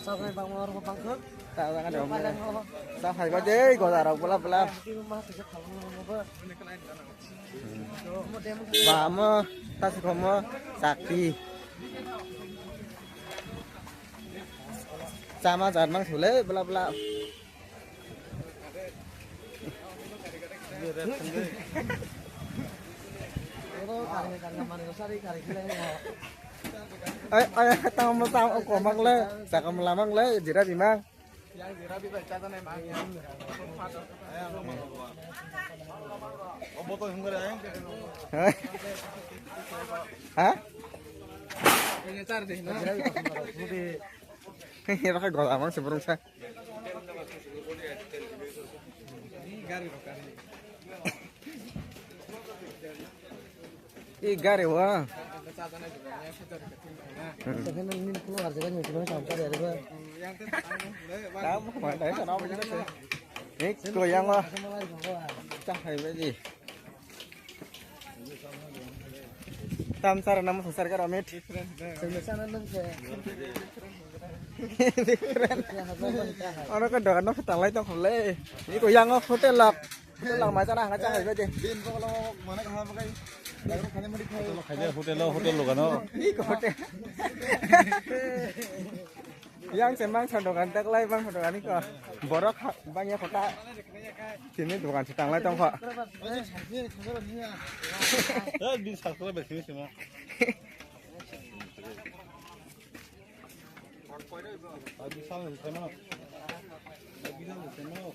Sau này bằng ngor bằng cước. Tạo ra cái Đâu đường phải là này. ngor. Sao phải có chế có giả đâu bla. Cái mà thì không ngor. Một đêm Và mà ta sẽ không sạc đi. Sama jangan mang sule bla. itu kari mana sari kari kile. Ay, tao mà tao ông có mang lê, sạc cầm làm mang lê, gì ra thì mang. Hả? Nó phải gọi là mang sebelum saya. Gari wah. Jangan ini keluar jangan cuma sampai dari gua. Đó, mà để cho nó bây giờ nó sẽ cười ăn quá. Chắc hay cái gì. Tam sar nama sar ka ramit. Sana nang ke. Ono ka doan nó tang lai tong khom le. Ni ko yang hotel lak. Hotel lak ma sana ngaca hay cái gì. Din ko kalau mana ka pakai. Lalu kanya mari kai. Hotel lo kano. Ni ko hotel. Yang semang sandokan tak lai bang sandokan ni ko. Borok banyak kota. Sini dokan setang lai tong kok. Di sakura bersih semua. Habis sana sana. Habis sana sana.